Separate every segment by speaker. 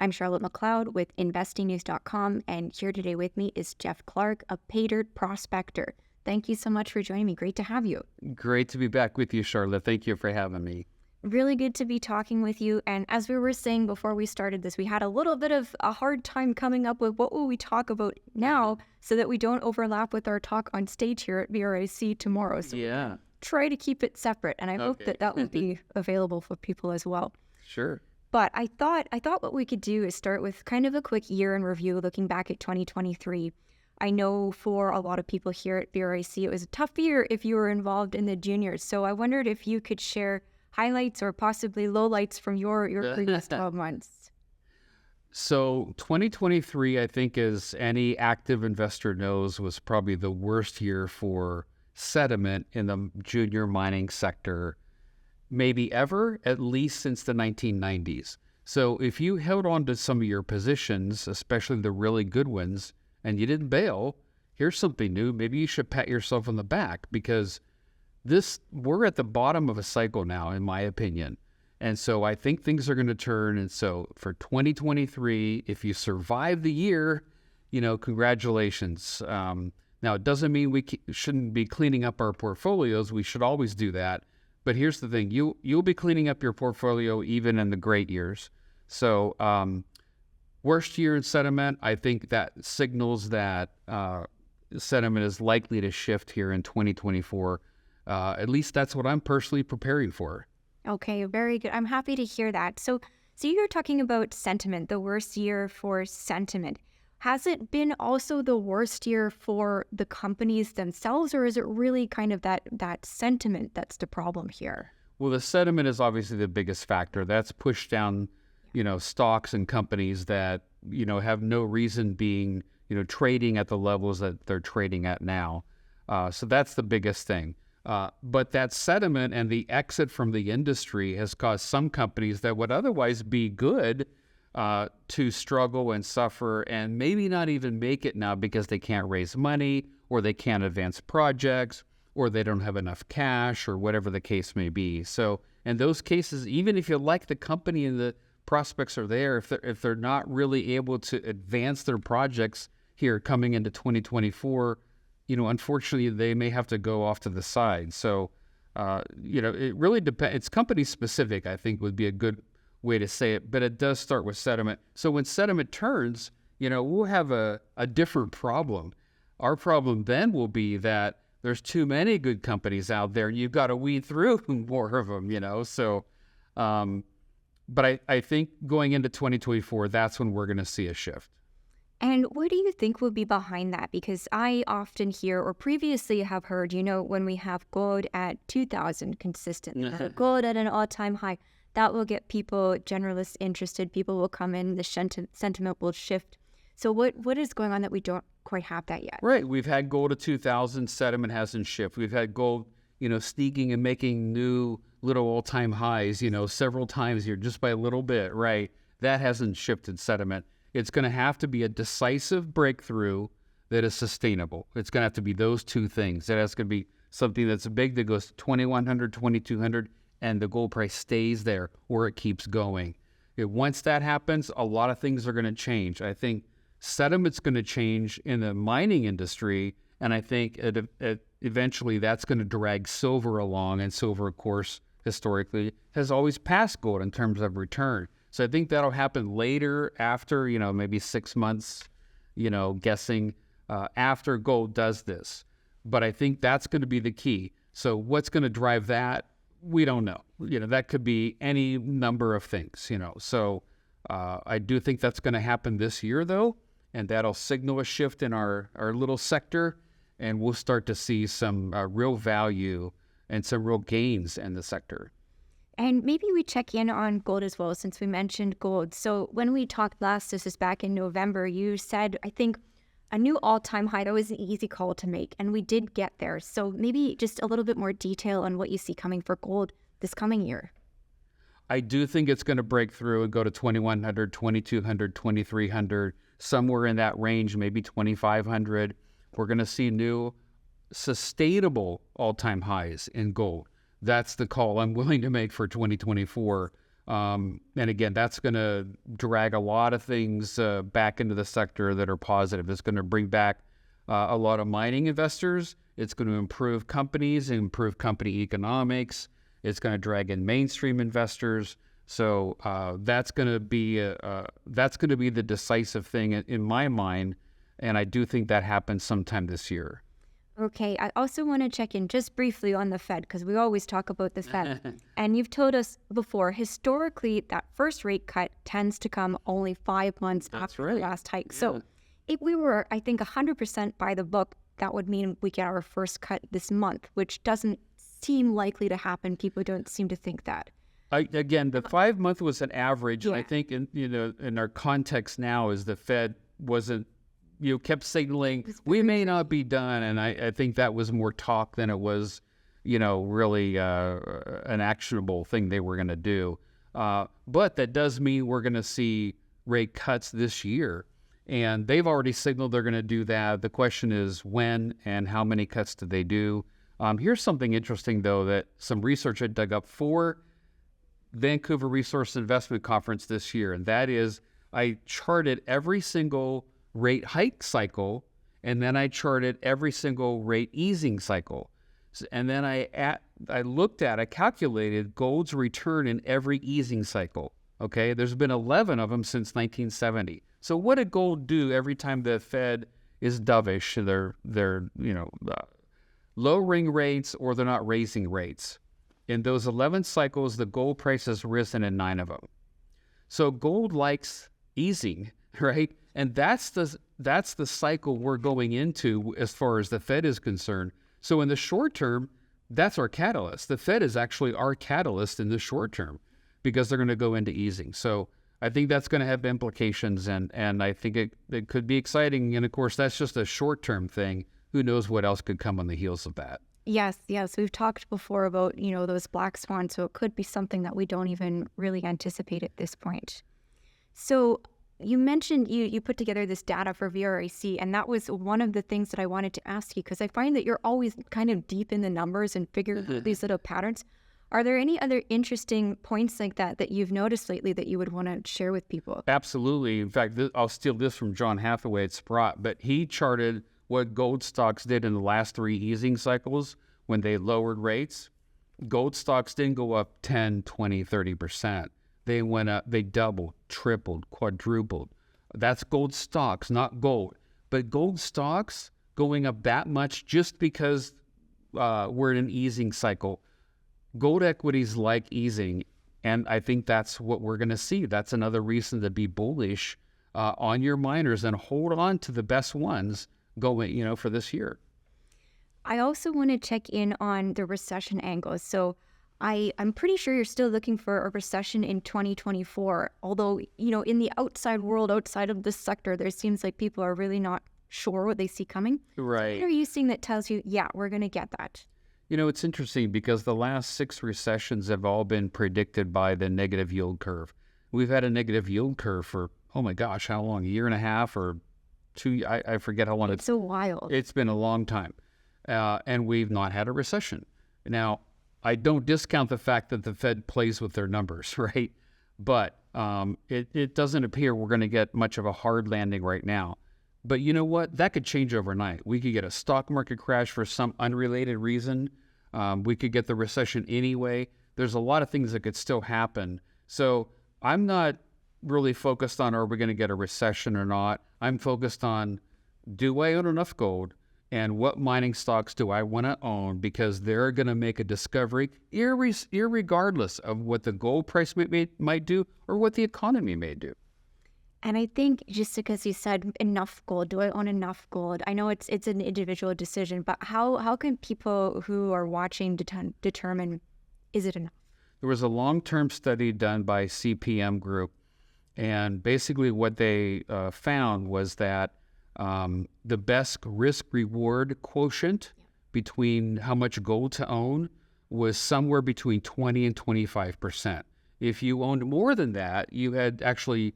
Speaker 1: I'm Charlotte McLeod with investingnews.com, and here today with me is Jeff Clark of Paydirt Prospector. Thank you so much for joining me. Great to have you.
Speaker 2: Great to be back with you, Charlotte. Thank you for having me.
Speaker 1: Really good to be talking with you. And as we were saying before we started this, we had a little bit of a hard time coming up with what will we talk about now so that we don't overlap with our talk on stage here at VRIC tomorrow. So
Speaker 2: Yeah.
Speaker 1: try to keep it separate, and I hope that that will be available for people as well.
Speaker 2: Sure.
Speaker 1: But I thought what we could do is start with kind of a quick year in review, looking back at 2023. I know for a lot of people here at VRIC, it was a tough year if you were involved in the juniors. So I wondered if you could share highlights or possibly lowlights from your previous 12 months.
Speaker 2: So 2023, I think, as any active investor knows, was probably the worst year for sediment in the junior mining sector, maybe ever, at least since the 1990s. So if you held on to some of your positions, especially the really good ones, and you didn't bail, here's something new. Maybe you should pat yourself on the back, because we're at the bottom of a cycle now, in my opinion. And so I think things are going to turn. And so for 2023, if you survive the year, congratulations. Now, it doesn't mean we shouldn't be cleaning up our portfolios. We should always do that. But here's the thing. You'll be cleaning up your portfolio even in the great years. So worst year in sediment, I think that signals that sediment is likely to shift here in 2024. At least that's what I'm personally preparing for.
Speaker 1: Okay, very good. I'm happy to hear that. So you're talking about sentiment, the worst year for sentiment. Has it been also the worst year for the companies themselves, or is it really kind of that sentiment that's the problem here?
Speaker 2: Well, the sentiment is obviously the biggest factor. That's pushed down, stocks and companies that, have no reason being, trading at the levels that they're trading at now. So that's the biggest thing. But that sentiment and the exit from the industry has caused some companies that would otherwise be good to struggle and suffer and maybe not even make it now because they can't raise money, or they can't advance projects, or they don't have enough cash, or whatever the case may be. So in those cases, even if you like the company and the prospects are there, if they're not really able to advance their projects here coming into 2024, unfortunately, they may have to go off to the side. So, it really depends. It's company specific, I think, would be a good way to say it. But it does start with sediment. So when sediment turns, we'll have a different problem. Our problem then will be that there's too many good companies out there, and you've got to weed through more of them, So, but I think going into 2024, that's when we're going to see a shift.
Speaker 1: And what do you think will be behind that? Because I often hear, or previously have heard, when we have gold at 2,000 consistently, gold at an all-time high, that will get people, generalists, interested. People will come in, the sentiment will shift. So what is going on that we don't quite have that yet?
Speaker 2: Right. We've had gold at 2,000, sediment hasn't shifted. We've had gold, sneaking and making new little all-time highs, several times here, just by a little bit, right? That hasn't shifted sediment. It's going to have to be a decisive breakthrough that is sustainable. It's going to have to be those two things. It has to be something that's big that goes to 2,100, 2,200, and the gold price stays there, or it keeps going. Once that happens, a lot of things are going to change. I think sediment's going to change in the mining industry, and I think eventually that's going to drag silver along, and silver, of course, historically, has always passed gold in terms of return. So I think that'll happen later, after, maybe 6 months, guessing after gold does this. But I think that's going to be the key. So what's going to drive that? We don't know. That could be any number of things, So I do think that's going to happen this year, though, and that'll signal a shift in our little sector, and we'll start to see some real value and some real gains in the sector.
Speaker 1: And maybe we check in on gold as well, since we mentioned gold. So when we talked last, this is back in November, you said, I think, a new all-time high. That was an easy call to make, and we did get there. So maybe just a little bit more detail on what you see coming for gold this coming year.
Speaker 2: I do think it's going to break through and go to 2,100, 2,200, 2,300, somewhere in that range, maybe 2,500. We're going to see new sustainable all-time highs in gold. That's the call I'm willing to make for 2024. And again, that's going to drag a lot of things back into the sector that are positive. It's going to bring back a lot of mining investors. It's going to improve companies, improve company economics. It's going to drag in mainstream investors. So that's going to be the decisive thing in my mind, and I do think that happens sometime this year.
Speaker 1: Okay, I also want to check in just briefly on the Fed, because we always talk about the Fed. And you've told us before, historically, that first rate cut tends to come only 5 months after the last hike. Yeah. So if we were, I think, 100% by the book, that would mean we get our first cut this month, which doesn't seem likely to happen. People don't seem to think that.
Speaker 2: Again, the 5 month was an average. Yeah. And I think in our context now is the Fed wasn't, kept signaling we may not be done. And I think that was more talk than it was, really an actionable thing they were going to do. But that does mean we're going to see rate cuts this year. And they've already signaled they're going to do that. The question is when and how many cuts do they do? Here's something interesting, though, that some research I dug up for Vancouver Resource Investment Conference this year. And that is, I charted every single rate hike cycle, and then I charted every single rate easing cycle. And then I calculated gold's return in every easing cycle. Okay, there's been 11 of them since 1970. So what did gold do every time the Fed is dovish? They're lowering rates or they're not raising rates. In those 11 cycles, the gold price has risen in 9 of them. So gold likes easing, right? And that's the cycle we're going into as far as the Fed is concerned. So in the short term, that's our catalyst. The Fed is actually our catalyst in the short term because they're going to go into easing. So I think that's going to have implications, and I think it could be exciting. And of course, that's just a short-term thing. Who knows what else could come on the heels of that?
Speaker 1: Yes. We've talked before about, those black swans, so it could be something that we don't even really anticipate at this point. So you mentioned you put together this data for VRAC, and that was one of the things that I wanted to ask you, because I find that you're always kind of deep in the numbers and figuring out these little patterns. Are there any other interesting points like that you've noticed lately that you would want to share with people?
Speaker 2: Absolutely. In fact, I'll steal this from John Hathaway at Sprott, but he charted what gold stocks did in the last 3 easing cycles when they lowered rates. Gold stocks didn't go up 10, 20, 30%. They went up, they doubled, tripled, quadrupled. That's gold stocks, not gold. But gold stocks going up that much just because we're in an easing cycle. Gold equities like easing, and I think that's what we're going to see. That's another reason to be bullish on your miners and hold on to the best ones going, for this year.
Speaker 1: I also want to check in on the recession angle. So I'm pretty sure you're still looking for a recession in 2024, although, in the outside world, outside of this sector, there seems like people are really not sure what they see coming.
Speaker 2: Right.
Speaker 1: What are you seeing that tells you, yeah, we're going to get that?
Speaker 2: It's interesting because the last 6 recessions have all been predicted by the negative yield curve. We've had a negative yield curve for, oh my gosh, how long? A year and a half or 2? I forget how long.
Speaker 1: It's so wild.
Speaker 2: It's been a long time. And we've not had a recession. Now, I don't discount the fact that the Fed plays with their numbers, right? But it doesn't appear we're going to get much of a hard landing right now. But you know what? That could change overnight. We could get a stock market crash for some unrelated reason. We could get the recession anyway. There's a lot of things that could still happen. So I'm not really focused on are we going to get a recession or not. I'm focused on, do I own enough gold? And what mining stocks do I want to own? Because they're going to make a discovery irregardless of what the gold price might do or what the economy may do.
Speaker 1: And I think just because you said enough gold, do I own enough gold? I know it's an individual decision, but how can people who are watching determine, is it enough?
Speaker 2: There was a long-term study done by CPM Group, and basically what they found was that the best risk-reward quotient between how much gold to own was somewhere between 20 and 25%. If you owned more than that, you had actually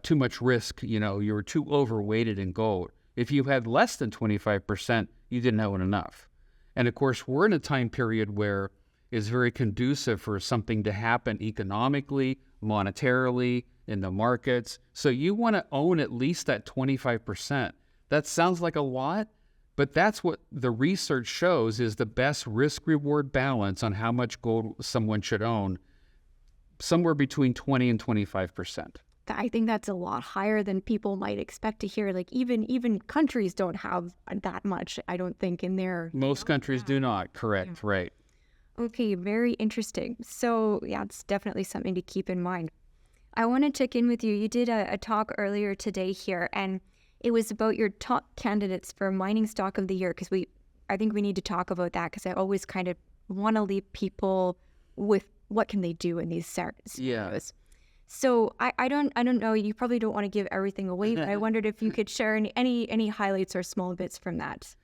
Speaker 2: too much risk. You were too overweighted in gold. If you had less than 25%, you didn't own enough. And of course, we're in a time period where it's very conducive for something to happen economically, monetarily, in the markets. So you want to own at least that 25%. That sounds like a lot, but that's what the research shows is the best risk-reward balance on how much gold someone should own, somewhere between 20 and 25%.
Speaker 1: I think that's a lot higher than people might expect to hear. Like even countries don't have that much, I don't think, in their...
Speaker 2: Most countries do not, correct, right.
Speaker 1: Okay, very interesting. So yeah, it's definitely something to keep in mind. I want to check in with you. You did a talk earlier today here, and it was about your top candidates for mining stock of the year, because I think we need to talk about that, because I always kind of want to leave people with what can they do in these scenarios.
Speaker 2: Yeah.
Speaker 1: So I don't know. You probably don't want to give everything away, but I wondered if you could share any highlights or small bits from that.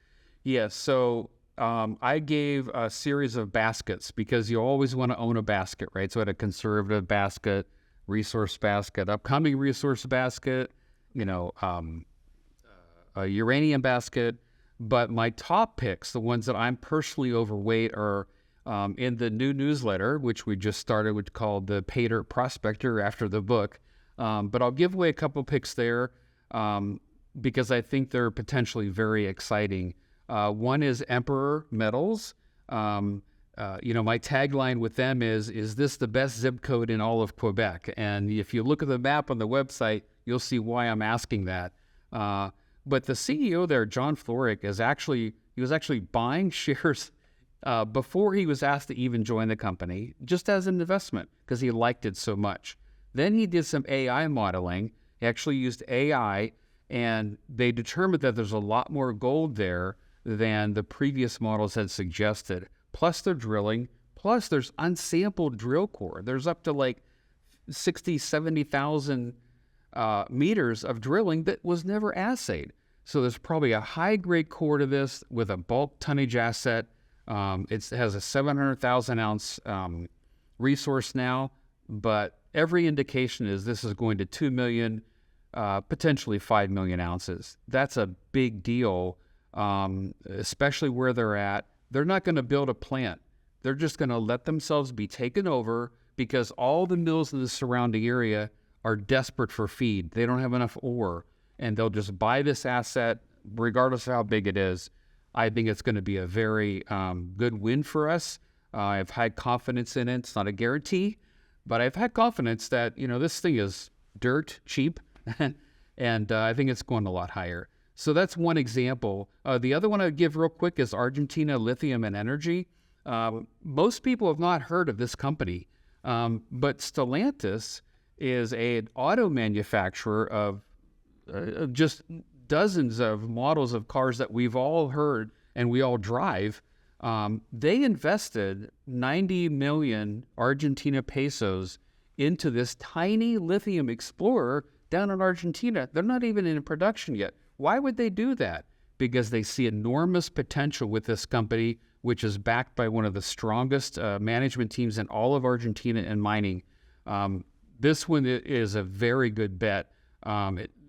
Speaker 2: Yeah. So I gave a series of baskets, because you always want to own a basket, right? So I had a conservative basket, resource basket, upcoming resource basket, a uranium basket. But my top picks, the ones that I'm personally overweight, are in the new newsletter, which we just started, which called the Paydirt Prospector after the book. But I'll give away a couple picks there because I think they're potentially very exciting. One is Emperor Metals. My tagline with them is this the best zip code in all of Quebec? And if you look at the map on the website, you'll see why I'm asking that. But the CEO there, John Floric, was actually buying shares before he was asked to even join the company, just as an investment, because he liked it so much. Then he did some AI modeling. He actually used AI, and they determined that there's a lot more gold there than the previous models had suggested. Plus they're drilling, plus there's unsampled drill core. There's up to like 60, 70,000 meters of drilling that was never assayed. So there's probably a high-grade core to this with a bulk tonnage asset. It has a 700,000 ounce resource now, but every indication is this is going to 2 million, potentially 5 million ounces. That's a big deal, especially where they're at. They're not going to build a plant. They're just going to let themselves be taken over because all the mills in the surrounding area are desperate for feed. They don't have enough ore, and they'll just buy this asset regardless of how big it is. I think it's going to be a very good win for us. I have high confidence in it. It's not a guarantee, but I've had confidence that, this thing is dirt cheap, and I think it's going a lot higher. So that's one example. The other one I'd give real quick is Argentina Lithium and Energy. Most people have not heard of this company, but Stellantis is an auto manufacturer of just dozens of models of cars that we've all heard and we all drive. They invested 90 million Argentina pesos into this tiny lithium explorer down in Argentina. They're not even in production yet. Why would they do that? Because they see enormous potential with this company, which is backed by one of the strongest management teams in all of Argentina in mining. This one is a very good bet.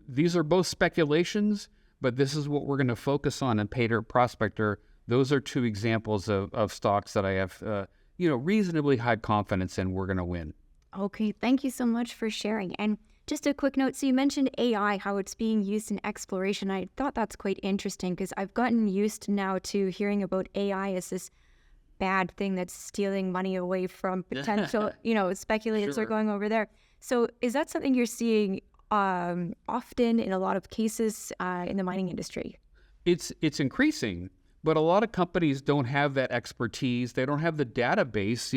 Speaker 2: These are both speculations, but this is what we're going to focus on in Paydirt Prospector. Those are two examples of stocks that I have reasonably high confidence in we're going to win.
Speaker 1: Okay, thank you so much for sharing. And just a quick note, so you mentioned AI, how it's being used in exploration. I thought that's quite interesting because I've gotten used now to hearing about AI as this bad thing that's stealing money away from potential, speculators are going over there. So is that something you're seeing often in a lot of cases in the mining industry?
Speaker 2: It's increasing, but a lot of companies don't have that expertise. They don't have the database,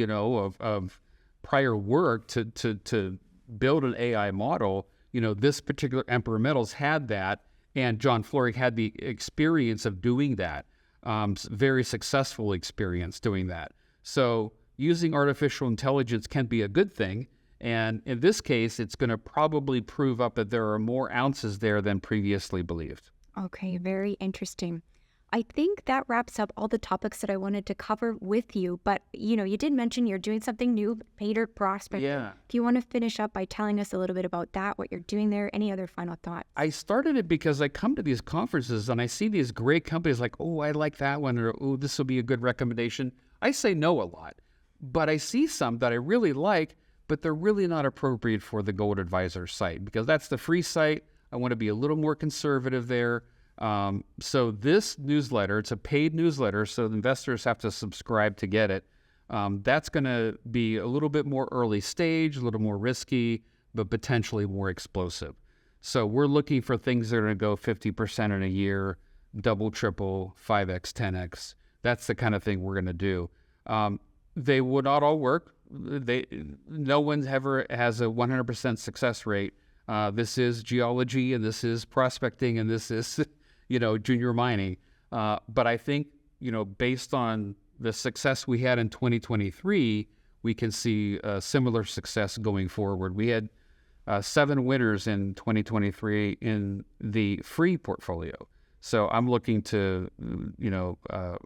Speaker 2: of prior work to build an AI model. This particular Emperor Metals had that, and John Floric had the experience of doing that, very successful experience doing that. So using artificial intelligence can be a good thing, and in this case, it's going to probably prove up that there are more ounces there than previously believed.
Speaker 1: Okay, very interesting. I think that wraps up all the topics that I wanted to cover with you. But, you did mention you're doing something new, Paydirt Prospector.
Speaker 2: Yeah.
Speaker 1: If you want to finish up by telling us a little bit about that, what you're doing there, any other final thoughts?
Speaker 2: I started it because I come to these conferences and I see these great companies like, oh, I like that one, or oh, this will be a good recommendation. I say no a lot, but I see some that I really like, but they're really not appropriate for the Gold Advisor site because that's the free site. I want to be a little more conservative there. So this newsletter, it's a paid newsletter, so the investors have to subscribe to get it. That's going to be a little bit more early stage, a little more risky, but potentially more explosive. So we're looking for things that are going to go 50% in a year, double, triple, 5x, 10x. That's the kind of thing we're going to do. They would not all work. No one ever has a 100% success rate. This is geology, and this is prospecting, and this is, junior mining. But I think, based on the success we had in 2023, we can see similar success going forward. We had 7 winners in 2023 in the free portfolio. So I'm looking to,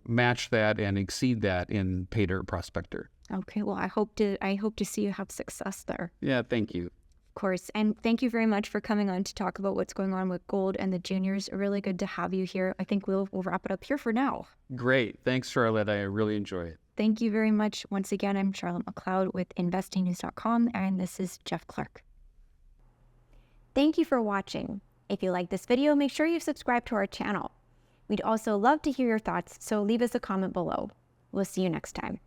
Speaker 2: match that and exceed that in Paydirt Prospector.
Speaker 1: Okay, well, I hope to see you have success there.
Speaker 2: Yeah, thank you.
Speaker 1: Of course, and thank you very much for coming on to talk about what's going on with gold and the juniors. Really good to have you here. I think we'll wrap it up here for now.
Speaker 2: Great. Thanks, Charlotte. I really enjoy it.
Speaker 1: Thank you very much. Once again, I'm Charlotte McLeod with investingnews.com, and this is Jeff Clark. Thank you for watching. If you like this video, make sure you subscribe to our channel. We'd also love to hear your thoughts, so leave us a comment below. We'll see you next time.